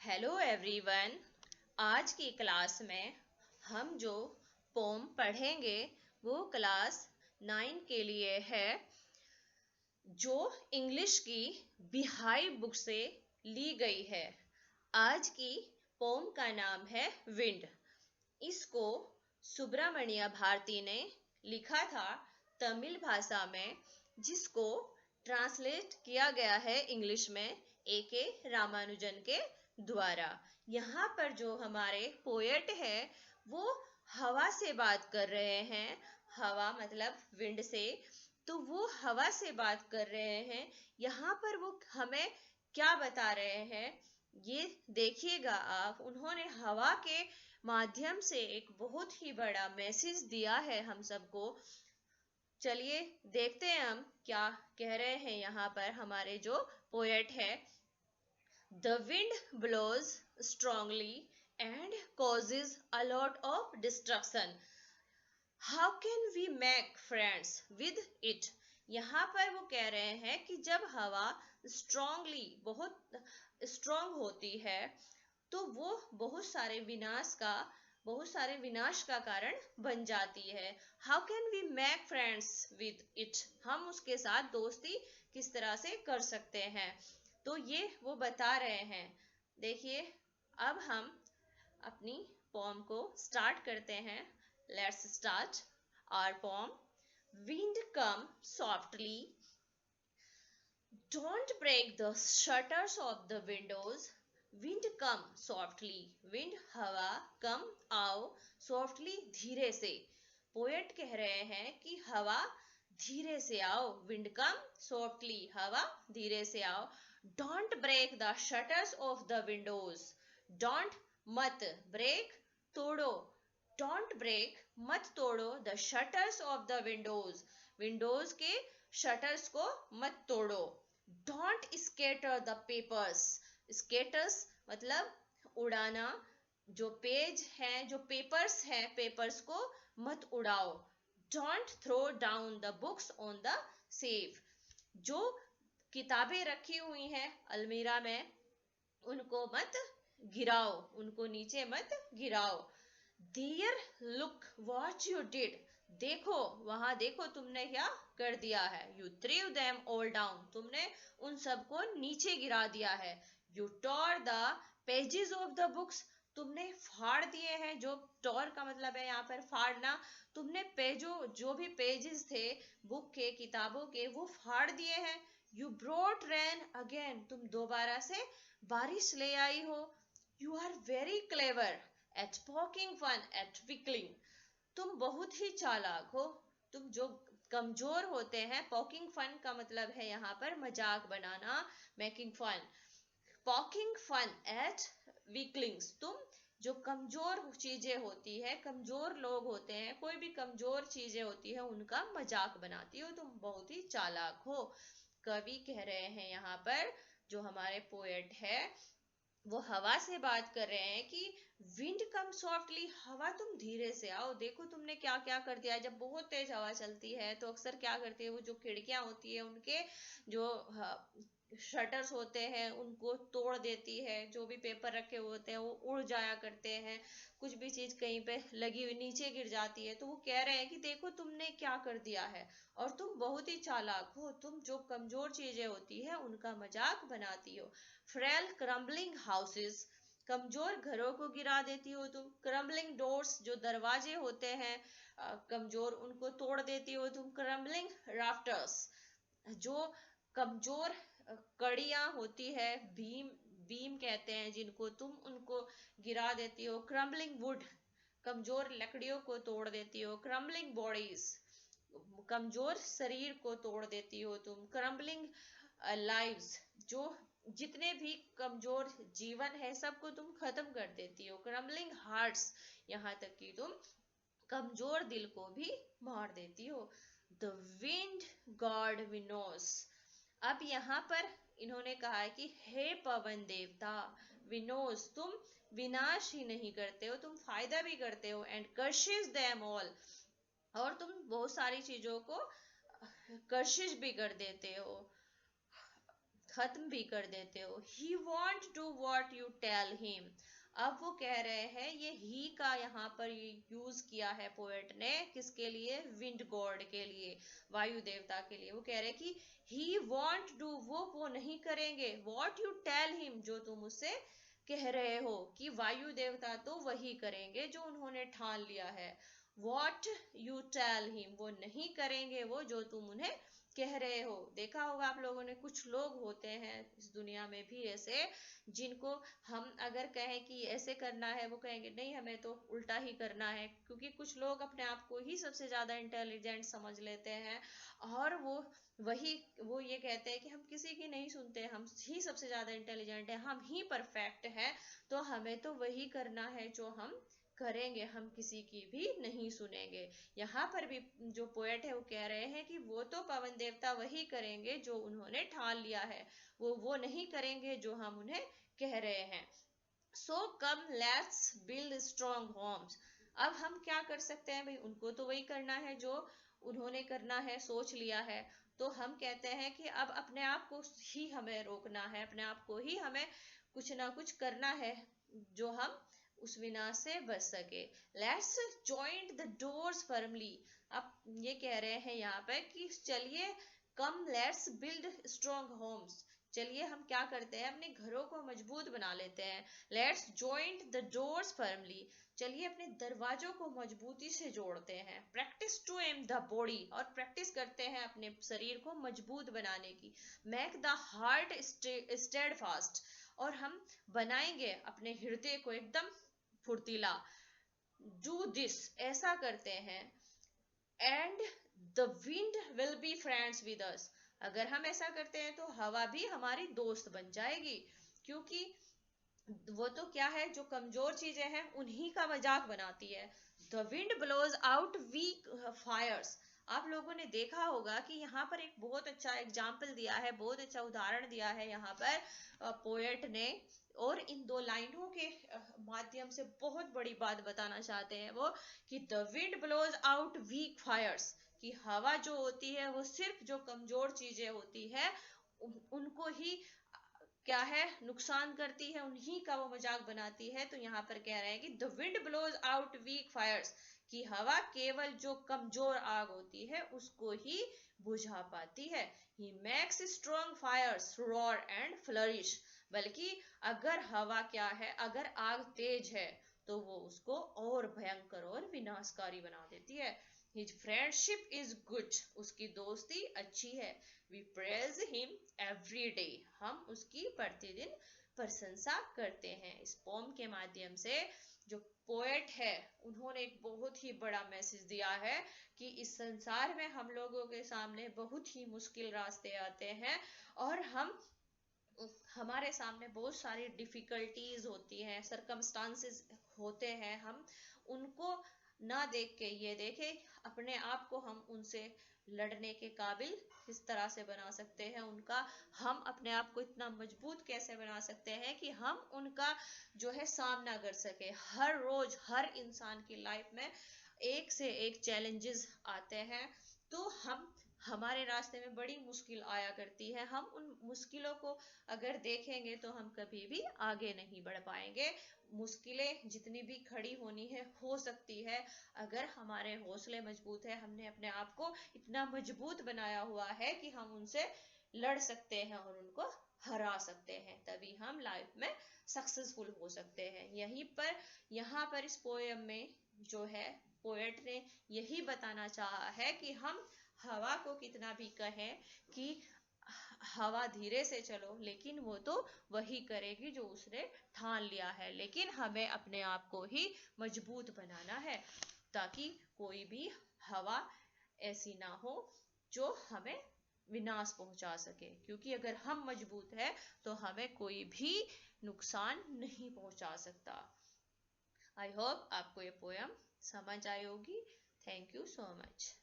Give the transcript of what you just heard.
Hello everyone. आज की class में हम जो पोम पढ़ेंगे वो क्लास 9 के लिए है, जो इंग्लिश की बिहाई बुक से ली गई है। आज की पोम का नाम है विंड। इसको सुब्रमण्य भारती ने लिखा था तमिल भाषा में, जिसको ट्रांसलेट किया गया है इंग्लिश में ए.के. रामानुजन के द्वारा। यहाँ पर जो हमारे पोएट है वो हवा से बात कर रहे हैं। हवा मतलब विंड से, तो वो हवा से बात कर रहे हैं। यहाँ पर वो हमें क्या बता रहे हैं ये देखिएगा आप। उन्होंने हवा के माध्यम से एक बहुत ही बड़ा मैसेज दिया है हम सबको। चलिए देखते हैं हम क्या कह रहे हैं यहाँ पर हमारे जो पोएट है। The wind blows strongly and causes a lot of destruction. How can we make friends with it? यहाँ पर वो कह रहे हैं कि जब हवा strongly बहुत strong होती है तो वो बहुत सारे विनाश का कारण बन जाती है। How can we make friends with it? हम उसके साथ दोस्ती किस तरह से कर सकते हैं, तो ये वो बता रहे हैं। देखिए अब हम अपनी पोम को स्टार्ट करते हैं। Let's start our poem. Wind come softly, don't break the shutters of the windows. Wind come softly, wind हवा, कम आओ, सॉफ्टली धीरे से। पोएट कह रहे हैं कि हवा धीरे से आओ। विंड कम सॉफ्टली, हवा धीरे से आओ। Don't break the shutters of the windows. Don't मत, ब्रेक तोड़ो, डोंट ब्रेक मत तोड़ो, the shutters of the windows, windows के शटर्स को मत तोड़ो। Don't scatter the papers. Scatters मतलब उड़ाना। जो पेज है, जो पेपर्स है, पेपर्स को मत उड़ाओ। Don't throw down the books on the shelf. जो किताबें रखी हुई हैं अलमीरा में उनको मत गिराओ, उनको नीचे मत गिराओ। Dear, look what you did. देखो, वहां देखो तुमने क्या कर दिया है। You threw them all down. तुमने उन सबको नीचे गिरा दिया है। You tore the pages of the books. तुमने फाड़ दिए हैं। जो टॉर का मतलब है यहाँ पर फाड़ना। तुमने जो भी पेजेस थे बुक के, किताबों के, वो फाड़ दिए हैं। You brought rain again. तुम दोबारा से बारिश ले आई हो। You are very clever at poking fun at weakling. तुम बहुत ही चालाक हो। तुम जो कमजोर होते हैं, poking fun का मतलब है यहाँ पर मजाक बनाना, making fun. poking fun at weaklings. तुम जो कमजोर चीजें होती है, कमजोर लोग होते हैं, कोई भी कमजोर चीजें होती है उनका मजाक बनाती हो। तुम बहुत ही चालाक हो। कवि कह रहे हैं यहाँ पर, जो हमारे पोएट है वो हवा से बात कर रहे हैं कि विंड कम सॉफ्टली, हवा तुम धीरे से आओ। देखो तुमने क्या क्या कर दिया है। जब बहुत तेज हवा चलती है तो अक्सर क्या करती है, वो जो खिड़कियां होती है उनके जो शटर्स होते हैं उनको तोड़ देती है। जो भी पेपर रखे हुए होते हैं वो उड़ जाया करते हैं। कुछ भी चीज कहीं पे लगी हुई नीचे गिर जाती है। तो वो कह रहे हैं कि देखो तुमने क्या कर दिया है और तुम बहुत ही चालाक हो। तुम जो कमजोर चीजें होती है उनका मजाक बनाती हो। फ्रेल क्रम्बलिंग हाउसेस, कमजोर घरों को गिरा देती हो तुम। क्रम्बलिंग डोर्स, जो दरवाजे होते हैं कमजोर, उनको तोड़ देती हो तुम। क्रम्बलिंग राफ्टर्स, जो कमजोर कड़ियां होती है, बीम कहते हैं जिनको, तुम उनको गिरा देती हो। क्रम्बलिंग वुड, कमजोर लकड़ियों को तोड़ देती हो। क्रम्बलिंग बॉडीज, कमजोर शरीर को तोड़ देती हो तुम। क्रम्बलिंग लाइव्स, जो जितने भी कमजोर जीवन है सबको तुम खत्म कर देती हो। क्रम्बलिंग हार्ट्स, यहाँ तक कि तुम कमजोर दिल को भी मार देती हो। The wind god winnows. अब यहाँ पर इन्होंने कहा है कि हे पवन देवता, विनोस, तुम विनाश ही नहीं करते हो, तुम फायदा भी करते हो। एंड कर्शिश देम ऑल, और तुम बहुत सारी चीजों को कर्शिश भी कर देते हो। खत्म भी कर देते हो। He won't do what you tell him. अब वो कह रहे हैं, ये ही का यहाँ पर यूज किया है पोएट ने, किसके लिए? विंड गॉड के लिए, वायु देवता के लिए। वो कह रहे हैं कि ही वॉन्ट डू, वो नहीं करेंगे, वॉट यू टेल हिम, जो तुम उससे कह रहे हो। कि वायु देवता तो वही करेंगे जो उन्होंने ठान लिया है। वॉट यू टेल हिम, वो नहीं करेंगे वो जो तुम उन्हें कह रहे हो। देखा होगा आप लोगों ने, कुछ लोग होते हैं इस दुनिया में भी ऐसे, जिनको हम अगर कहें कि ऐसे करना है, वो कहेंगे नहीं हमें तो उल्टा ही करना है। क्योंकि कुछ लोग अपने आप को ही सबसे ज्यादा इंटेलिजेंट समझ लेते हैं, और वो ये कहते हैं कि हम किसी की नहीं सुनते, हम ही सबसे ज्यादा इंटेलिजेंट है, हम ही परफेक्ट है, तो हमें तो वही करना है जो हम करेंगे, हम किसी की भी नहीं सुनेंगे। यहाँ पर भी जो पोएट है वो कह रहे हैं कि वो तो पवन देवता वही करेंगे जो उन्होंने ठान लिया है, वो नहीं करेंगे जो हम उन्हें कह रहे हैं। So come let's build strong homes. अब हम क्या कर सकते हैं भाई, उनको तो वही करना है जो उन्होंने करना है, सोच लिया है। तो हम कहते हैं कि अब अपने आप को ही हमें रोकना है, अपने आप को ही हमें कुछ ना कुछ करना है, जो हम उस विनाश से बच सके। Let's joint the doors firmly. अब ये कह रहे हैं यहाँ पे कि चलिए, come let's build strong homes, चलिए हम क्या करते हैं, अपने घरों को मजबूत बना लेते हैं। Let's joint the doors firmly, चलिए अपने दरवाजों को मजबूती से जोड़ते हैं। Practice to aim the body, और प्रैक्टिस करते हैं अपने शरीर को मजबूत बनाने की। Make the heart steadfast, और हम बनाएंगे अपने हृदय को एकदम फुर्तीला। डू दिस, ऐसा करते हैं। And the wind will be friends with us, अगर हम ऐसा करते हैं तो हवा भी हमारी दोस्त बन जाएगी। क्योंकि वो तो क्या है, जो कमजोर चीजें हैं उन्हीं का मजाक बनाती है। The wind blows out weak fires. आप लोगों ने देखा होगा कि यहाँ पर एक बहुत अच्छा एग्जाम्पल दिया है, बहुत अच्छा उदाहरण दिया है यहाँ पर पोएट ने। और इन दो लाइनों के माध्यम से बहुत बड़ी बात बताना चाहते हैं वो, कि the wind blows out weak fires, कि हवा जो होती है वो सिर्फ जो कमजोर चीजें होती है उनको ही क्या है, नुकसान करती है, उन्हीं का वो मजाक बनाती है। तो यहाँ पर कह रहे हैं कि the wind blows out weak fires, कि हवा केवल जो कमजोर आग होती है उसको ही बुझा पाती है। He makes strong fires roar and flourish, बल्कि अगर हवा क्या है, अगर आग तेज है तो वो उसको और भयंकर और विनाशकारी बना देती है। His friendship is good, उसकी दोस्ती अच्छी है। We praise him every day, हम उसकी प्रतिदिन प्रशंसा करते हैं। इस पोम के माध्यम से जो पोएट है उन्होंने एक बहुत ही बड़ा मैसेज दिया है कि इस संसार में हम लोगों के सामने बहुत ही मुश्किल रास्ते आते हैं, और हमारे सामने बहुत सारी डिफिकल्टीज होती हैं, सरकमस्टांसेस होते हैं। हम उनको ना देख के ये देखे अपने आप को हम उनसे लड़ने के काबिल किस तरह से बना सकते हैं, उनका हम अपने आप को इतना मजबूत कैसे बना सकते हैं कि हम उनका जो है सामना कर सके। हर रोज हर इंसान की लाइफ में एक से एक चैलेंजेस आते हैं, तो हमारे रास्ते में बड़ी मुश्किल आया करती है। हम उन मुश्किलों को अगर देखेंगे तो हम कभी भी आगे नहीं बढ़ पाएंगे। मुश्किलें जितनी भी खड़ी होनी है, हो सकती है, अगर हमारे हौसले मजबूत है, हमने अपने आप को इतना मजबूत बनाया हुआ है कि हम उनसे लड़ सकते हैं और उनको हरा सकते हैं, तभी हम लाइफ में सक्सेसफुल हो सकते हैं। यहाँ पर इस पोएम में जो है पोएट ने यही बताना चाहा है कि हम हवा को कितना भी कहें कि हवा धीरे से चलो, लेकिन वो तो वही करेगी जो उसने ठान लिया है। लेकिन हमें अपने आप को ही मजबूत बनाना है, ताकि कोई भी हवा ऐसी ना हो जो हमें विनाश पहुंचा सके। क्योंकि अगर हम मजबूत है तो हमें कोई भी नुकसान नहीं पहुंचा सकता। आई होप आपको ये पोयम समझ आई होगी। Thank you so much.